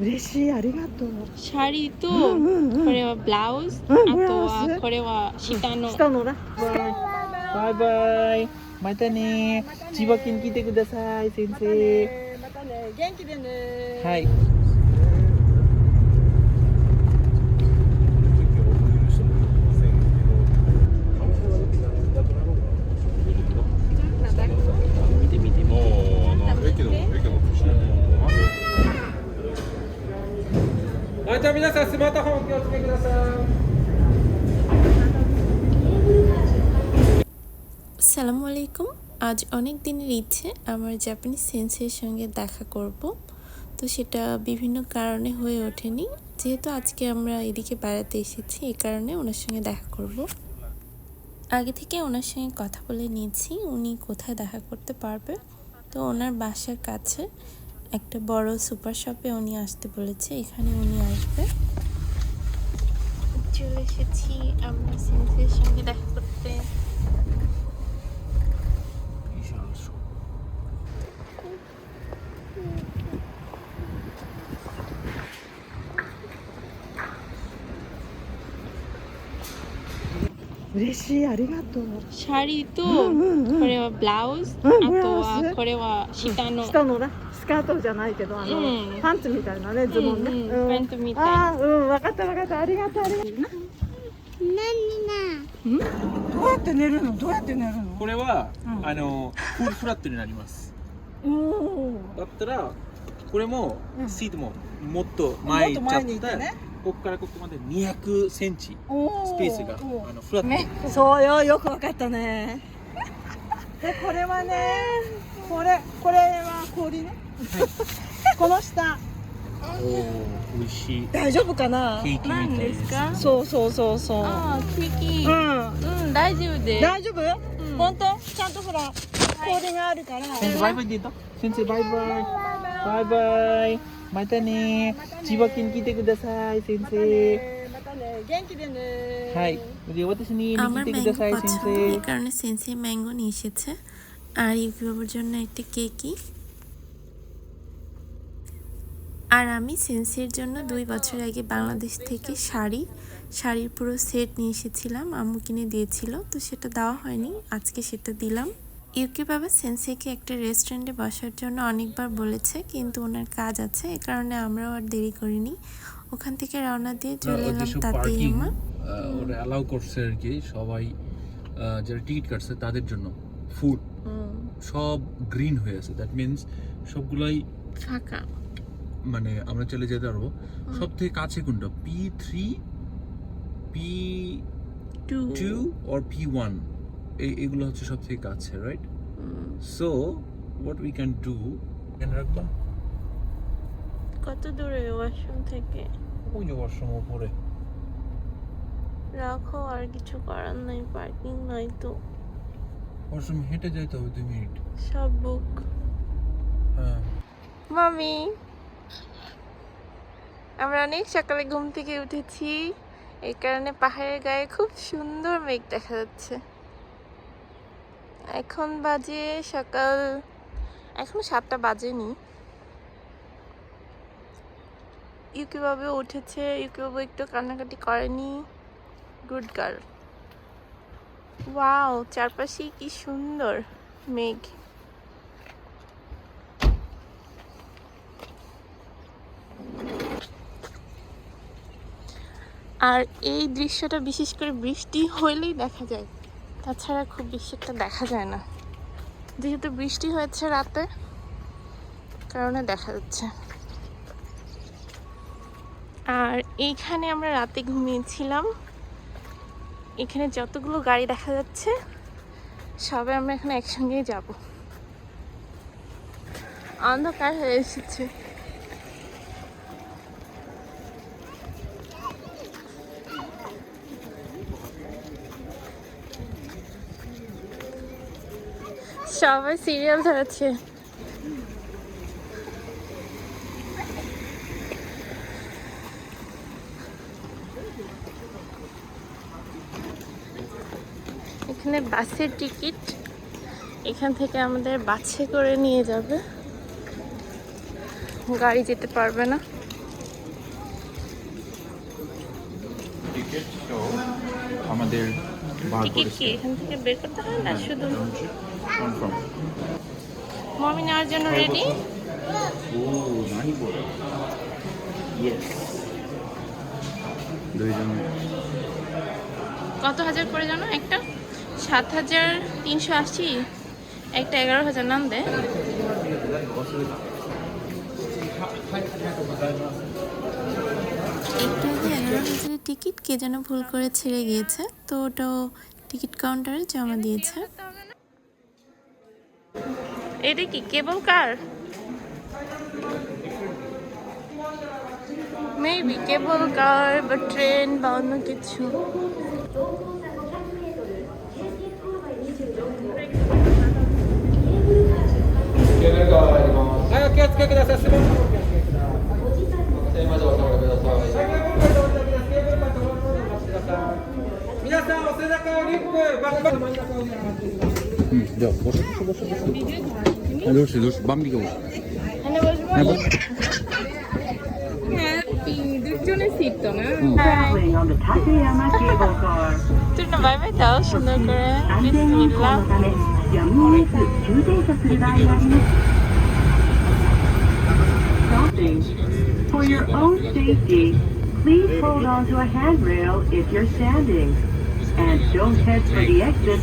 嬉しい、ありがとう。シャリと、うんうんうんこれはブラウス、うんあとブラウスはこれは下の。下のだ。バイバイ。またね。千葉県来てください、先生。またね、元気でね。はい。見て見て見て。はい、じゃあ皆さんスマートフォンお気をつけください。আসসালামু আলাইকুম। আজ অনেক দিনের ইচ্ছে আমার জাপানিজ সেন্সের সঙ্গে দেখা করব, তো সেটা বিভিন্ন কারণে হয়ে ওঠেনি। যেহেতু আজকে আমরা এদিকে বেড়াতে এসেছি, এই কারণে ওনার সঙ্গে দেখা করব। আগে থেকে ওনার সঙ্গে কথা বলে নিয়েছি উনি কোথায় দেখা করতে পারবে। তো ওনার বাসার কাছে একটা বড় সুপার শপে উনি আসতে বলেছে, এখানে উনি আসবে। চলে এসেছি আমরা সেন্সের সঙ্গে দেখা করতে।嬉しい、ありがとう。シャリと、うんうんうんこれはブラウス、うんあとブラウスはこれは下の。下のだ。スカートじゃないけど、うんパンツみたいなね、ズボンね。うんパンツみたい。ああ、わかったわかった。ありがとう、ありがとう。どうやって寝るの？どうやって寝るの？これは、うんフルフラットになります。おお。だったら、これも、うんシートももっと前行っちゃもっと前にった、行ってねここからここまで200センチスペースがフラット。そうよ、よくわかったね。で、これはね、これは氷ね。この下、おー、美味しい。大丈夫かな？ケーキみたい何で。ですすか？そうそうそうそう。ああ、ケーキ。うん。大丈夫です。大丈夫？うん本当？ちゃんとほら、氷があるから。先生バイバイって言った？先生バイバイ。バイバイ。またね。千葉県来てください、先生。またね、元気でね。はい。で、私にআমার来てくだ ম্যাঙ্গো さい、先 পছন্দ, 生 এই。কারণে সেন্সে ম্যাঙ্গো নিয়ে এসেছে। আর ইউকি বাবুর জন্য একটা কেকি। আর আমি সেন্সের জন্য 2 বছর আগে বাংলাদেশ থেকে শাড়ির পুরো সেট নিয়ে এসেছিলাম, আম্মু কিনে দিয়েছিল, তো সেটা দেওয়া হয়নি, আজকে সেটা দিলাম। ইউকি বাবা সেন্সেকে একটা রেস্টুরেন্টে বসার জন্য অনেকবার বলেছে, কিন্তু ওনার কাজ আছে, এই কারণে আমরাও আর দেরি করিনি, ওখান থেকে রওনা দিয়ে চলে এলাম তাতেইমা। ওরা অ্যালাউ করছে আর কি, সবাই যারা টিকিট কাটছে তাদের জন্য ফুড সব গ্রিন হয়ে আছে। দ্যাট মিনস সবগুলাই ফাঁকা, মানে আমরা চলে যেতে পারবো। সব থেকে কাছে কোনটা? P3, P2 or P1, এগুলো হচ্ছে সব থেকে কাছে, right? So what we can do, can রাখবা কত দূরে ওয়াশরুম থেকে? ওই যে ওয়াশরুম উপরে। রাখো, আর কিছু করার নাই, পার্কিং নাই তো। ওয়াশরুম হেঁটে যাইতে হবে 2 মিনিট। সব বুক। হ্যাঁ, মামি, আমরা অনেক সকালে ঘুম থেকে উঠেছি, এই কারণে পাহাড়ের গায়ে খুব সুন্দর মেঘ দেখা যাচ্ছে। এখন বাজে সকাল, এখনো 7টা বাজেনি। ইউকি বাবু উঠেছে, ইউকি বাবু একটু কান্নাকাটি করেনি, গুড গার্ল। ওয়াও, চারপাশে কি সুন্দর মেঘ। আর এই দৃশ্যটা বিশেষ করে বৃষ্টি হইলেই দেখা যায়, তাছাড়া খুব বেশি একটা দেখা যায় না। যেহেতু বৃষ্টি হয়েছে রাতে, কারণে দেখা যাচ্ছে। আর এইখানে আমরা রাতে ঘুমিয়েছিলাম, এখানে যতগুলো গাড়ি দেখা যাচ্ছে সবাই আমরা এখানে একসঙ্গেই যাব। অন্ধকার হয়ে এসেছে। সবাই সিরিয়াল ধরেছে। এখানে বাসের টিকিট, এখান থেকে আমাদের বাসে করে নিয়ে যাবে, গাড়ি যেতে পারবে না। টিকিট তো আমাদের বার টিকিট কি করেছে এখান থেকে বের করতে হয় না শুধু কনফার্ম মমি নেওয়ার জন্য রেডি ও নানি বড় ইয়েস দুইজন কত হাজার করে জানো একটা 7,380 একটা 11,000 নাম দেয় একটা 11,000 টিকিট কে যেন ভুল করে ছেড়ে গিয়েছে তো ওটাও টিকিট কাউন্টারে জমা দিয়েছে এটা কি কেবল কার মেবি কেবল কার বা ট্রেন বা অন্য কিছু যাও বসো বসো বসো ধরছি ধরছি বাম দিকে বসো হ্যাঁ বসো Traveling on the Tateyama cable car. তুই না বাই বাই দাও সুন্দর করে 安全運行 বিসমিল্লাহ のため、やむを得ず急停車する場合があります。Stopping. For your own safety, please hold on to a handrail if you're standing. And don't head for the exit.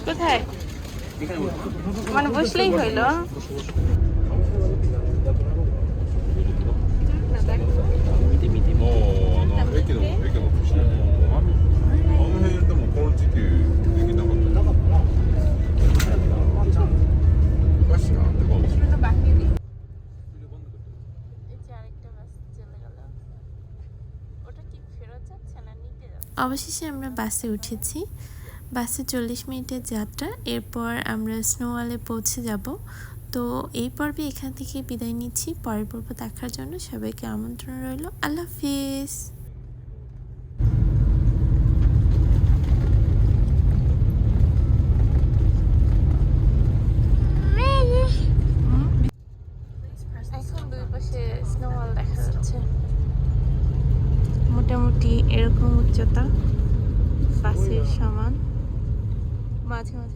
কোথায় মানে বসলেই হইলো অবশেষে আমরা বাসে উঠেছি বাসে 40 মিনিটের যাত্রা এরপর আমরা স্নোওয়ালে পৌঁছে যাব তো এই পর্বে এখান থেকে বিদায় নিচ্ছি পরের পর্ব দেখার জন্য সবাইকে আমন্ত্রণ রইল আল্লাহ হাফিজ এখন দুই পাশে স্নোওয়াল দেখা যাচ্ছে মোটামুটি এরকম উচ্চতা বাসের সমান মাঝে মাঝে